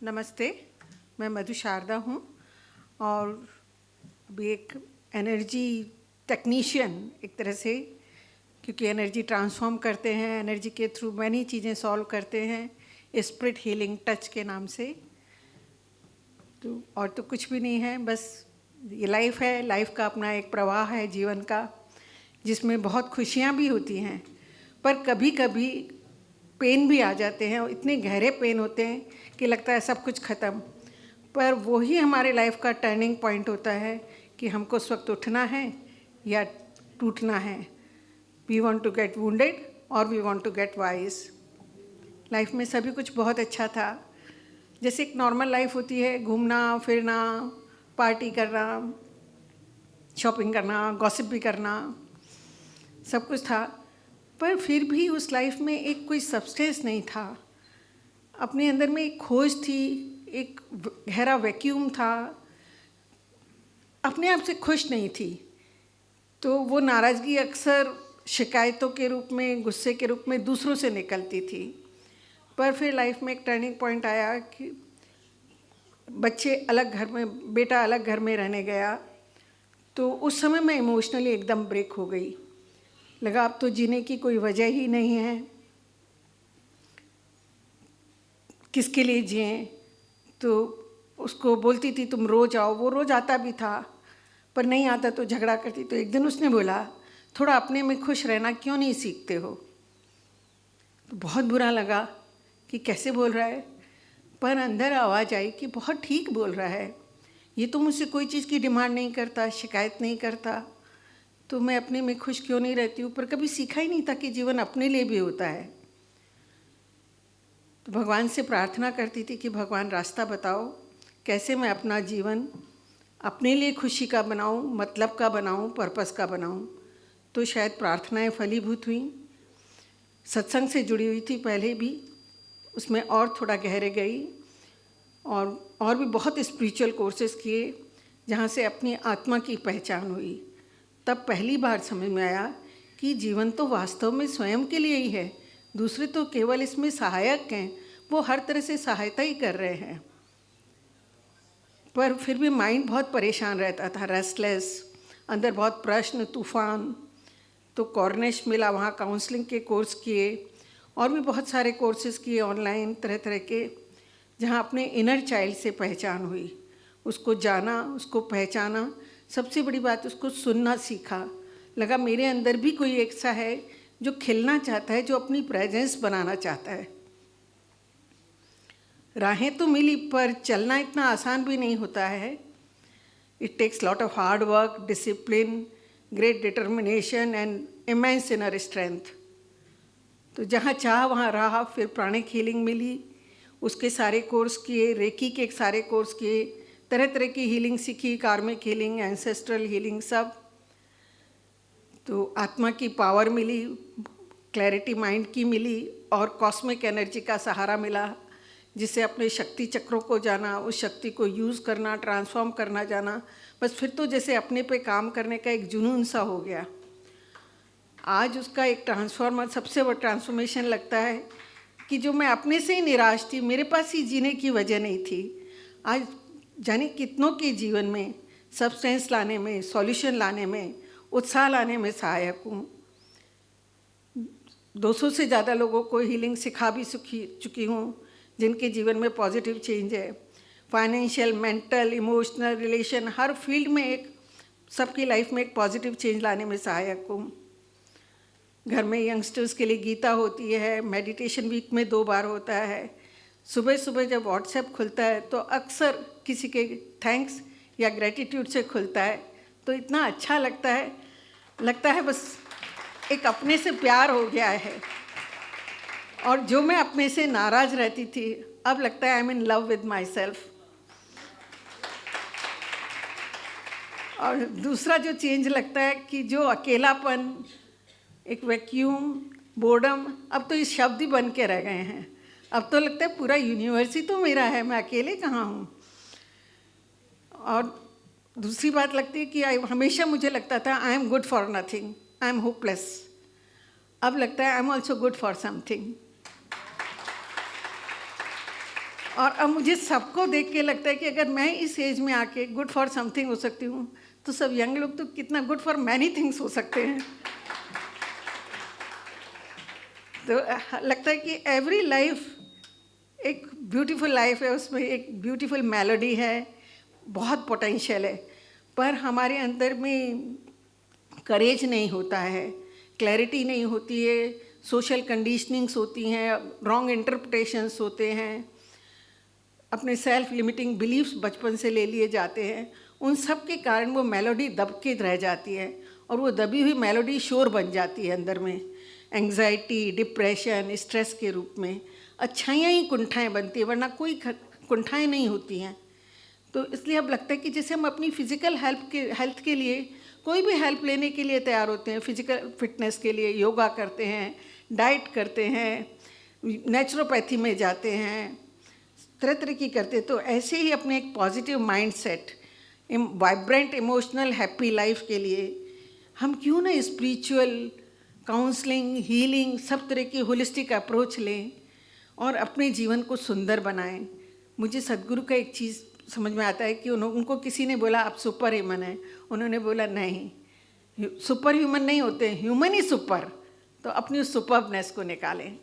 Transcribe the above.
नमस्ते, मैं मधु शारदा हूँ और अभी एक एनर्जी टेक्नीशियन एक तरह से, क्योंकि एनर्जी ट्रांसफॉर्म करते हैं, एनर्जी के थ्रू मैनी चीज़ें सॉल्व करते हैं स्पिरिट हीलिंग टच के नाम से। तो और तो कुछ भी नहीं है, बस ये लाइफ है। लाइफ का अपना एक प्रवाह है जीवन का, जिसमें बहुत खुशियाँ भी होती हैं, पर कभी कभी पेन भी आ जाते हैं। इतने गहरे पेन होते हैं कि लगता है सब कुछ ख़त्म, पर वही हमारे लाइफ का टर्निंग पॉइंट होता है कि हमको उस वक्त उठना है या टूटना है। We want to get wounded और we want to get wise. Life में सभी कुछ बहुत अच्छा था, जैसे एक नॉर्मल लाइफ होती है, घूमना फिरना, पार्टी करना, शॉपिंग करना, गॉसिप भी करना, सब कुछ था। पर फिर भी उस लाइफ में एक कोई सब्सटेंस नहीं था। अपने अंदर में एक खोज थी, एक गहरा वैक्यूम था, अपने आप से खुश नहीं थी। तो वो नाराज़गी अक्सर शिकायतों के रूप में, गुस्से के रूप में दूसरों से निकलती थी। पर फिर लाइफ में एक टर्निंग पॉइंट आया कि बच्चे अलग घर में, बेटा अलग घर में रहने गया। तो उस समय मैं इमोशनली एकदम ब्रेक हो गई। लगा अब तो जीने की कोई वजह ही नहीं है, किसके लिए जिएं। तो उसको बोलती थी तुम रोज़ आओ, वो रोज़ आता भी था, पर नहीं आता तो झगड़ा करती। तो एक दिन उसने बोला थोड़ा अपने में खुश रहना क्यों नहीं सीखते हो। तो बहुत बुरा लगा कि कैसे बोल रहा है, पर अंदर आवाज़ आई कि बहुत ठीक बोल रहा है, ये तो मुझसे कोई चीज़ की डिमांड नहीं करता, शिकायत नहीं करता, तो मैं अपने में खुश क्यों नहीं रहती हूँ। पर कभी सीखा ही नहीं था कि जीवन अपने लिए भी होता है। तो भगवान से प्रार्थना करती थी कि भगवान रास्ता बताओ, कैसे मैं अपना जीवन अपने लिए खुशी का बनाऊं, मतलब का बनाऊं, पर्पस का बनाऊं। तो शायद प्रार्थनाएं फलीभूत हुई। सत्संग से जुड़ी हुई थी पहले भी, उसमें और थोड़ा गहरे गई और भी बहुत स्पिरिचुअल कोर्सेज किए, जहाँ से अपनी आत्मा की पहचान हुई। तब पहली बार समझ में आया कि जीवन तो वास्तव में स्वयं के लिए ही है, दूसरे तो केवल इसमें सहायक हैं, वो हर तरह से सहायता ही कर रहे हैं। पर फिर भी माइंड बहुत परेशान रहता था, रेस्टलेस, अंदर बहुत प्रश्न तूफान। तो कॉर्निश मिला, वहाँ काउंसलिंग के कोर्स किए और भी बहुत सारे कोर्सेज किए ऑनलाइन तरह तरह के, जहाँ अपने इनर चाइल्ड से पहचान हुई, उसको जाना, उसको पहचाना। सबसे बड़ी बात, उसको सुनना सीखा। लगा मेरे अंदर भी कोई एक सा है जो खिलना चाहता है, जो अपनी प्रेजेंस बनाना चाहता है। राहें तो मिली, पर चलना इतना आसान भी नहीं होता है। It takes lot of hard work, discipline, great determination and immense inner strength. तो जहाँ चाह वहाँ रहा। फिर प्राणिक हीलिंग मिली, उसके सारे कोर्स किए, रेकी के सारे कोर्स किए, तरह तरह की हीलिंग सीखी, कार्मिक हीलिंग, एंसेस्ट्रल हीलिंग, सब। तो आत्मा की पावर मिली, क्लैरिटी माइंड की मिली, और कॉस्मिक एनर्जी का सहारा मिला, जिससे अपने शक्ति चक्रों को जाना, उस शक्ति को यूज़ करना, ट्रांसफॉर्म करना जाना। बस फिर तो जैसे अपने पे काम करने का एक जुनून सा हो गया। आज उसका एक ट्रांसफॉर्मर, सबसे बड़ा ट्रांसफॉर्मेशन लगता है कि जो मैं अपने से ही निराश थी, मेरे पास ही जीने की वजह नहीं थी, आज जाने कितनों के जीवन में सब्सटेंस लाने में, सॉल्यूशन लाने में, उत्साह लाने में सहायक हूँ। 200 से ज़्यादा लोगों को हीलिंग सिखा भी चुकी हूँ, जिनके जीवन में पॉजिटिव चेंज है। फाइनेंशियल, मेंटल, इमोशनल, रिलेशन, हर फील्ड में एक सबकी लाइफ में एक पॉजिटिव चेंज लाने में सहायक हूँ। घर में यंगस्टर्स के लिए गीता होती है, मेडिटेशन वीक में 2 बार होता है। सुबह सुबह जब व्हाट्सएप खुलता है तो अक्सर किसी के थैंक्स या ग्रेटिट्यूड से खुलता है, तो इतना अच्छा लगता है बस एक अपने से प्यार हो गया है। और जो मैं अपने से नाराज़ रहती थी, अब लगता है I am in love with my self. और दूसरा जो चेंज लगता है कि जो अकेलापन, एक वैक्यूम, बोर्डम, अब तो इस शब्द ही बन के रह गए हैं। अब तो लगता है पूरा यूनिवर्स ही तो मेरा है, मैं अकेले कहाँ हूँ। और दूसरी बात लगती है कि हमेशा मुझे लगता था I am good for nothing, I am hopeless. अब लगता है I am also good for something. और अब मुझे सबको देख के लगता है कि अगर मैं इस एज में आके गुड फॉर समथिंग हो सकती हूँ, तो सब यंग लोग तो कितना गुड फॉर मैनी थिंग्स हो सकते हैं। तो लगता है कि एवरी लाइफ एक ब्यूटीफुल लाइफ है, उसमें एक ब्यूटीफुल मेलोडी है, बहुत पोटेंशियल है, पर हमारे अंदर में करेज नहीं होता है, क्लैरिटी नहीं होती है, सोशल कंडीशनिंग्स होती हैं, रॉन्ग इंटरप्रिटेशंस होते हैं, अपने सेल्फ लिमिटिंग बिलीव्स बचपन से ले लिए जाते हैं। उन सब के कारण वो मेलोडी दब के रह जाती है, और वो दबी हुई मेलोडी शोर बन जाती है अंदर में, एंग्जाइटी, डिप्रेशन, स्ट्रेस के रूप में। अच्छाइयाँ ही कुंठाएँ बनती है, वरना कोई कुंठाएँ नहीं होती हैं। तो इसलिए अब लगता है कि जैसे हम अपनी फ़िज़िकल हेल्थ के लिए कोई भी हेल्प लेने के लिए तैयार होते हैं, फिज़िकल फिटनेस के लिए योगा करते हैं, डाइट करते हैं, नेचुरोपैथी में जाते हैं, तरह तरह की करते हैं, तो ऐसे ही अपने एक positive mind set, vibrant emotional happy life के लिए हम क्यों ना स्पिरिचुअल काउंसलिंग, हीलिंग, सब तरह की होलिस्टिक अप्रोच लें और अपने जीवन को सुंदर बनाएं। मुझे सदगुरु का एक चीज़ समझ में आता है कि उनको किसी ने बोला आप सुपर ह्यूमन हैं, उन्होंने बोला नहीं, सुपर ह्यूमन नहीं होते, ह्यूमन ही सुपर। तो अपनी उस सुपरनेस को निकालें।